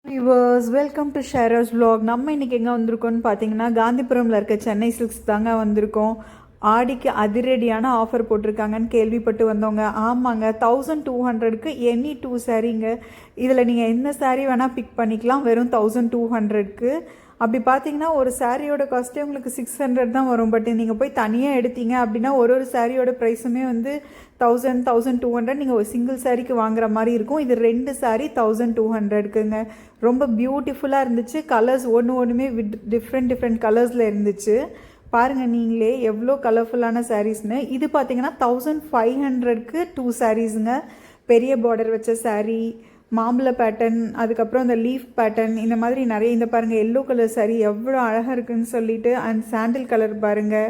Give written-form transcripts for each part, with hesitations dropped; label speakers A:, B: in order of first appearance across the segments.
A: Viewers welcome to ஷேரோஸ் vlog. நம்ம இன்றைக்கி எங்கே வந்திருக்கோம்னு பார்த்தீங்கன்னா காந்திபுரமில் இருக்க சென்னை சில்க்ஸ் தாங்க வந்திருக்கோம். ஆடிக்கு அதிரடியான ஆஃபர் போட்டிருக்காங்கன்னு கேள்விப்பட்டு வந்தோங்க. ஆமாங்க, 1200க்கு எனி 2 சாரீங்க. இதில் நீங்கள் எந்த சாரீ வேணால் பிக் பண்ணிக்கலாம் வெறும் 1200க்கு. அப்படி பார்த்தீங்கன்னா ஒரு சாரியோட காஸ்ட்டே உங்களுக்கு 600 தான் வரும். பட் நீங்கள் போய் தனியாக எடுத்தீங்க அப்படின்னா ஒரு சாரியோட ப்ரைஸுமே வந்து 1200 நீங்கள் ஒரு சிங்கிள் சாரிக்கு வாங்குற மாதிரி இருக்கும். இது 2 சாரி 1200க்குங்க. ரொம்ப பியூட்டிஃபுல்லாக இருந்துச்சு. கலர்ஸ் ஒன்றுமே டிஃப்ரெண்ட் கலர்ஸில் இருந்துச்சு. பாருங்கள் நீங்களே எவ்வளோ கலர்ஃபுல்லான சாரீஸ்னு. இது பார்த்தீங்கன்னா 1500க்கு 2 சாரீஸுங்க. பெரிய பார்டர் வச்ச சாரீ, மாம்பழ பேட்டர்ன், அதுக்கப்புறம் இந்த லீஃப் பேட்டர்ன், இந்த மாதிரி நிறைய. இந்த பாருங்கள் எல்லோ கலர் சாரீ எவ்வளோ அழகாக இருக்குதுன்னு சொல்லிட்டு. அண்ட் சாண்டில் கலர் பாருங்கள்,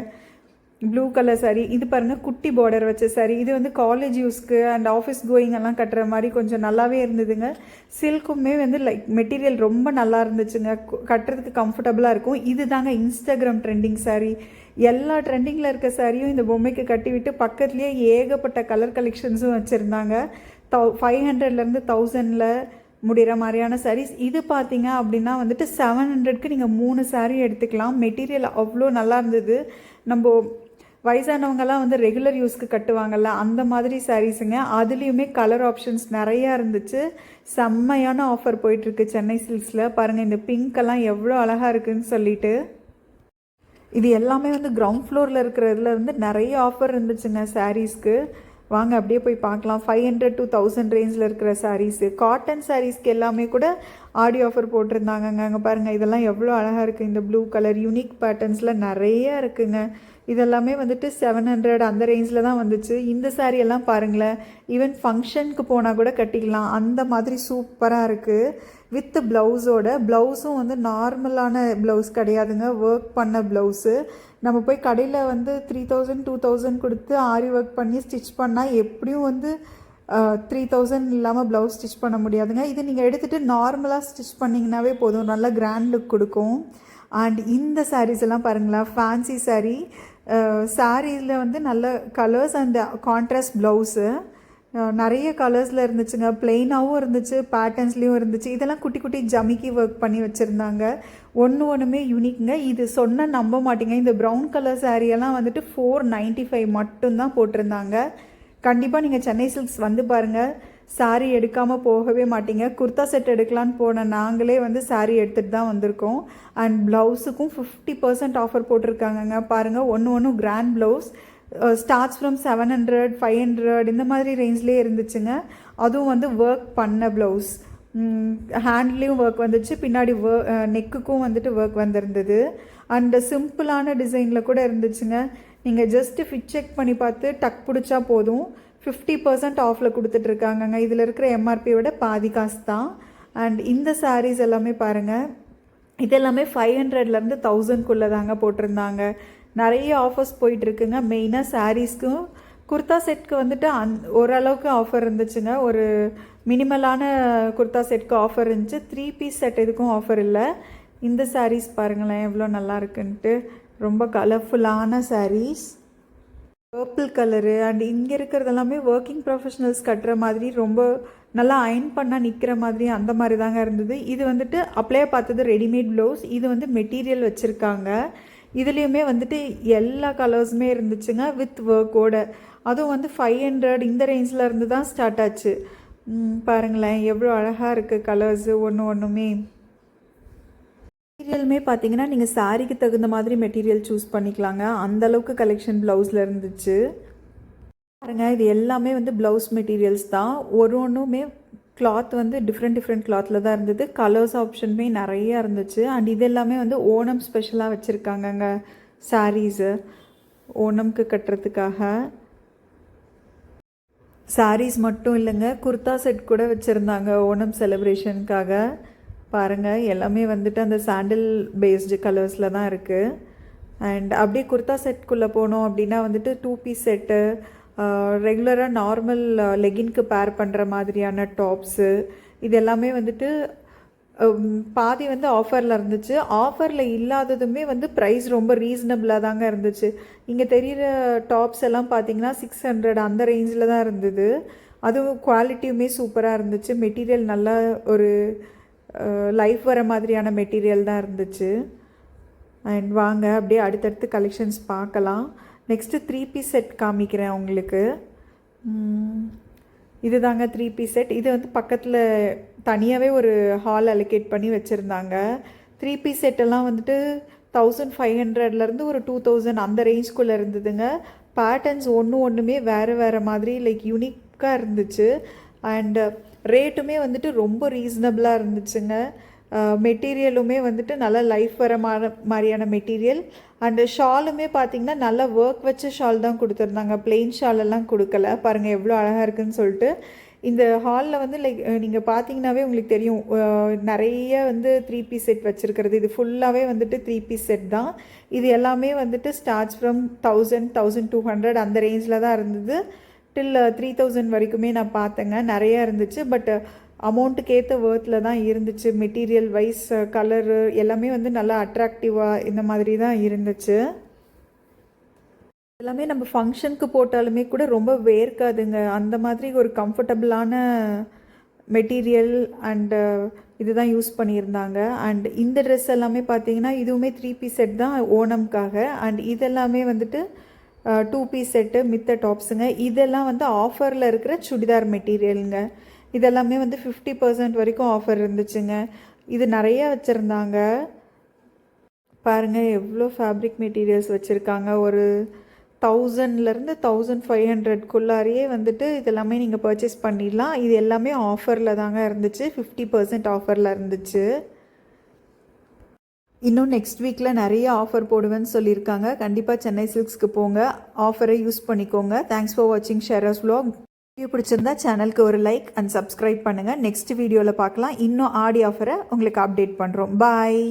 A: ப்ளூ கலர் சாரீ. இது பாருங்கள் குட்டி பார்டர் வச்ச சாரீ. இது வந்து காலேஜ் யூஸ்க்கு அண்ட் ஆஃபீஸ் கோயிங் எல்லாம் கட்டுற மாதிரி கொஞ்சம் நல்லாவே இருந்ததுங்க. சில்க்குமே வந்து லைக் மெட்டீரியல் ரொம்ப நல்லா இருந்துச்சுங்க. கட்டுறதுக்கு கம்ஃபர்டபுளாக இருக்கும். இது தாங்க இன்ஸ்டாகிராம் ட்ரெண்டிங் சாரீ. எல்லா ட்ரெண்டிங்கில் இருக்க சாரியும் இந்த பொம்மைக்கு கட்டிவிட்டு பக்கத்துலேயே ஏகப்பட்ட கலர் கலெக்ஷன்ஸும் வச்சுருந்தாங்க. 500லேருந்து 1000ல் முடிகிற மாதிரியான சாரீஸ். இது பார்த்தீங்க அப்படின்னா வந்துட்டு 700க்கு நீங்கள் 3 சாரீ எடுத்துக்கலாம். மெட்டீரியல் அவ்வளோ நல்லா இருந்தது. நம்ம வயசானவங்கெல்லாம் வந்து ரெகுலர் யூஸ்க்கு கட்டுவாங்கள்ல, அந்த மாதிரி சாரீஸுங்க. அதுலேயுமே கலர் ஆப்ஷன்ஸ் நிறையா இருந்துச்சு. செம்மையான ஆஃபர் போயிட்டுருக்கு சென்னை சில்க்ஸில். பாருங்கள் இந்த பிங்க்கெல்லாம் எவ்வளோ அழகாக இருக்குதுன்னு சொல்லிட்டு. இது எல்லாமே வந்து கிரவுண்ட் ஃப்ளோரில் இருக்கிறதுல வந்து நிறைய ஆஃபர் இருந்துச்சுங்க சாரீஸ்க்கு. வாங்க அப்படியே போய் பார்க்கலாம். 500 to 1000 ரேஞ்சில் இருக்கிற சாரீஸு, காட்டன் சாரீஸ்க்கு எல்லாமே கூட ஆடி ஆஃபர் போட்டிருந்தாங்கங்க. அங்கே பாருங்கள் இதெல்லாம் எவ்வளோ அழகாக இருக்குது. இந்த ப்ளூ கலர் யூனிக் பேட்டர்ன்ஸில் நிறையா இருக்குங்க. இதெல்லாமே வந்துட்டு 700 அந்த ரேஞ்சில் தான் வந்துச்சு. இந்த சாரீ எல்லாம் பாருங்களேன், ஈவன் ஃபங்க்ஷனுக்கு போனால் கூட கட்டிக்கலாம், அந்த மாதிரி சூப்பராக இருக்குது. வித் ப்ளவுஸோட. ப்ளவுஸும் வந்து நார்மலான ப்ளவுஸ் கிடையாதுங்க, ஒர்க் பண்ண ப்ளவுஸு. நம்ம போய் கடையில் வந்து 3000 2000 கொடுத்து ஆரி ஒர்க் பண்ணி ஸ்டிச் பண்ணால் எப்படியும் வந்து 3000 இல்லாமல் ப்ளவுஸ் ஸ்டிச் பண்ண முடியாதுங்க. இது நீங்கள் எடுத்துகிட்டு நார்மலாக ஸ்டிச் பண்ணிங்கனாவே போதும், நல்ல கிராண்ட் லுக் கொடுக்கும். அண்ட் இந்த சாரீஸ் எல்லாம் பாருங்களேன், ஃபேன்சி சாரீ. சாரீஸில் வந்து நல்ல கலர்ஸ் அண்ட் கான்ட்ராஸ்ட் ப்ளவுஸு நிறைய கலர்ஸில் இருந்துச்சுங்க. ப்ளெயினாகவும் இருந்துச்சு, பேட்டர்ன்ஸ்லேயும் இருந்துச்சு. இதெல்லாம் குட்டி குட்டி ஜமிக்கி ஒர்க் பண்ணி வச்சுருந்தாங்க. ஒன்றுமே யூனிக்ங்க. இது சொன்னால் நம்ப மாட்டீங்க, இந்த ப்ரௌன் கலர் சாரியெல்லாம் வந்துட்டு 495 மட்டும்தான் போட்டிருந்தாங்க. கண்டிப்பாக நீங்கள் சென்னை சில்க்ஸ் வந்து பாருங்கள், சாரீ எடுக்காமல் போகவே மாட்டீங்க. குர்தா செட் எடுக்கலான்னு போன நாங்களே வந்து சாரீ எடுத்துகிட்டு தான் வந்திருக்கோம். அண்ட் ப்ளவுஸுக்கும் 50% ஆஃபர் போட்டிருக்காங்கங்க. பாருங்கள் ஒன்று கிராண்ட் ப்ளவுஸ். ஸ்டார்ட்ஸ் ஃப்ரம் 700 500 இந்த மாதிரி ரேஞ்ச்லேயே இருந்துச்சுங்க. அதுவும் வந்து ஒர்க் பண்ண ப்ளவுஸ். ஹேண்ட்லேயும் ஒர்க் வந்துச்சு, பின்னாடி நெக்குக்கும் வந்துட்டு ஒர்க் வந்திருந்தது. அண்ட் சிம்பிளான டிசைனில் கூட இருந்துச்சுங்க. நீங்கள் ஜஸ்ட்டு ஃபிட் செக் பண்ணி பார்த்து டக் பிடிச்சா போதும். 50% ஆஃபில் கொடுத்துட்ருக்காங்கங்க. இதில் இருக்கிற எம்ஆர்பியோட பாதி காசு தான். அண்ட் இந்த சாரீஸ் எல்லாமே பாருங்கள், இதெல்லாமே 500லேருந்து 1000க்குள்ளே தாங்க போட்டிருந்தாங்க. நிறைய ஆஃபர்ஸ் போயிட்டுருக்குங்க. மெயினாக சாரீஸ்க்கும் குர்தா செட்க்கு வந்துட்டு ஓரளவுக்கு ஆஃபர் இருந்துச்சுங்க. ஒரு மினிமலான குர்தா செட்க்கு ஆஃபர் இருந்துச்சு. 3 பீஸ் செட் எதுக்கும் ஆஃபர் இல்லை. இந்த சாரீஸ் பாருங்களேன் எவ்வளோ நல்லா இருக்குன்ட்டு. ரொம்ப கலர்ஃபுல்லான சாரீஸ், பர்பிள் கலரு. அண்ட் இங்கே இருக்கிறது எல்லாமே ஒர்க்கிங் ப்ரொஃபஷனல்ஸ் கட்டுற மாதிரி, ரொம்ப நல்லா அயன் பண்ணால் நிற்கிற மாதிரி அந்த மாதிரி தாங்க இருந்தது. இது வந்துட்டு அப்படியே பார்த்தது ரெடிமேட் ப்ளவுஸ். இது வந்து மெட்டீரியல் வச்சுருக்காங்க. இதுலேயுமே வந்துட்டு எல்லா கலர்ஸுமே இருந்துச்சுங்க வித் ஒர்க்கோட. அதுவும் வந்து 500 இந்த ரேஞ்சில் இருந்து தான் ஸ்டார்ட் ஆச்சு. பாருங்களேன் எவ்வளோ அழகாக இருக்குது கலர்ஸு ஒன்றுமே. மெட்டீரியலுமே பார்த்தீங்கன்னா நீங்கள் சாரிக்கு தகுந்த மாதிரி மெட்டீரியல் சூஸ் பண்ணிக்கலாங்க. அந்தளவுக்கு கலெக்ஷன் ப்ளவுஸில் இருந்துச்சு. பாருங்கள் இது எல்லாமே வந்து ப்ளவுஸ் மெட்டீரியல்ஸ் தான். ஒன்றுமே கிளாத் வந்து டிஃப்ரெண்ட் கிளாத்தில் தான் இருந்தது. கலர்ஸ் ஆப்ஷனுமே நிறையா இருந்துச்சு. அண்ட் இது எல்லாமே வந்து ஓணம் ஸ்பெஷலாக வச்சுருக்காங்கங்க சாரீஸு, ஓணம்க்கு கட்டுறதுக்காக. சாரீஸ் மட்டும் இல்லைங்க, குர்தா செட் கூட வச்சுருந்தாங்க ஓணம் செலிப்ரேஷனுக்காக. பாருங்கள் எல்லாமே வந்துட்டு அந்த சாண்டில் பேஸ்டு கலர்ஸில் தான் இருக்குது. அண்ட் அப்படியே குர்தா செட்குள்ளே போனோம் அப்படின்னா வந்துட்டு 2 பீஸ் செட்டு, ரெகுலராக நார்மல் லெகின்க்கு பேர் பண்ணுற மாதிரியான டாப்ஸு, இது எல்லாமே வந்துட்டு பாதி வந்து ஆஃபரில் இருந்துச்சு. ஆஃபரில் இல்லாததுமே வந்து ப்ரைஸ் ரொம்ப ரீசனபிளாக தாங்க இருந்துச்சு. இங்கே தெரிகிற டாப்ஸ் எல்லாம் பார்த்தீங்கன்னா 600 அந்த ரேஞ்சில் தான் இருந்தது. அதுவும் குவாலிட்டியுமே சூப்பராக இருந்துச்சு. மெட்டீரியல் நல்லா ஒரு லைஃப் வர மாதிரியான மெட்டீரியல் தான் இருந்துச்சு. அண்ட் வாங்க அப்படியே அடுத்தடுத்து கலெக்ஷன்ஸ் பார்க்கலாம். நெக்ஸ்ட்டு 3 பீஸ் செட் காமிக்கிறேன் உங்களுக்கு. இது தாங்க 3 பீஸ் செட். இது வந்து பக்கத்தில் தனியாகவே ஒரு ஹால் அலோகேட் பண்ணி வச்சுருந்தாங்க. 3 பீஸ் செட்டெல்லாம் வந்துட்டு 1500லேருந்து ஒரு 2000 அந்த ரேஞ்ச்குள்ளே இருந்ததுங்க. பேட்டர்ன்ஸ் ஒன்றுமே வேறு மாதிரி லைக் யூனிக்காக இருந்துச்சு. அண்டு ரேட்டுமே வந்துட்டு ரொம்ப ரீசனபிளாக இருந்துச்சுங்க. மெட்டீரியலுமே வந்துட்டு நல்லா லைஃப் வர மாதிரியான மெட்டீரியல். அண்டு ஷாலுமே பார்த்திங்கன்னா நல்லா ஒர்க் வச்ச ஷால் தான் கொடுத்துருந்தாங்க. பிளெயின் ஷாலெல்லாம் கொடுக்கல. பாருங்கள் எவ்வளோ அழகாக இருக்குதுன்னு சொல்லிட்டு. இந்த ஹாலில் வந்து லைக் நீங்கள் பார்த்தீங்கன்னாவே உங்களுக்கு தெரியும், நிறைய வந்து 3 பீஸ் செட் வச்சுருக்கிறது. இது ஃபுல்லாகவே வந்துட்டு 3 பீஸ் செட் தான். இது எல்லாமே வந்துட்டு ஸ்டார்ட்ஸ் ஃப்ரம் 1000, 1200 அந்த ரேஞ்சில் தான் இருந்தது. டில் 3000 வரைக்குமே நான் பார்த்தேங்க. நிறையா இருந்துச்சு. பட் அமௌண்ட்டுக்கு ஏற்ற வேர்த்தில் தான் இருந்துச்சு. மெட்டீரியல் வைஸ், கலரு எல்லாமே வந்து நல்லா அட்ராக்டிவாக இந்த மாதிரி தான் இருந்துச்சு. எல்லாமே நம்ம ஃபங்க்ஷனுக்கு போட்டாலுமே கூட ரொம்ப வேர்க்காதுங்க. அந்த மாதிரி ஒரு கம்ஃபர்டபுளான மெட்டீரியல் அண்டு இதுதான் யூஸ் பண்ணியிருந்தாங்க. அண்ட் இந்த ட்ரெஸ் எல்லாமே பார்த்தீங்கன்னா இதுவுமே 3 பீஸ் செட் தான் ஓணம்காக. அண்ட் இதெல்லாமே வந்துட்டு 2 பீஸ் செட்டு மித்த டாப்ஸுங்க. இதெல்லாம் வந்து ஆஃபரில் இருக்கிற சுடிதார் மெட்டீரியலுங்க. இதெல்லாமே வந்து 50% வரைக்கும் ஆஃபர் இருந்துச்சுங்க. இது நிறைய வச்சுருந்தாங்க. பாருங்கள் எவ்வளோ ஃபேப்ரிக் மெட்டீரியல்ஸ் வச்சுருக்காங்க. ஒரு 1000லேருந்து 1500க்குள்ளாரையே வந்துட்டு இதெல்லாமே நீங்கள் பர்ச்சேஸ் பண்ணிடலாம். இது எல்லாமே ஆஃபரில் தாங்க இருந்துச்சு. 50% ஆஃபரில் இருந்துச்சு. இன்னும் நெக்ஸ்ட் வீக்கில் நிறைய ஆஃபர் போடுவேன்னு சொல்லியிருக்காங்க. கண்டிப்பாக சென்னை சில்க்ஸ்க்கு போங்க, ஆஃபரை யூஸ் பண்ணிக்கோங்க. தேங்க்ஸ் ஃபார் வாட்சிங் ஷேராஸ் vlog. வீடியோ பிடிச்சிருந்தா சேனலுக்கு ஒரு லைக் அண்ட் சப்ஸ்கிரைப் பண்ணுங்கள். நெக்ஸ்ட் வீடியோவில் பார்க்கலாம். இன்னும் ஆடி ஆஃபரை உங்களுக்கு அப்டேட் பண்ணுறோம். பாய்.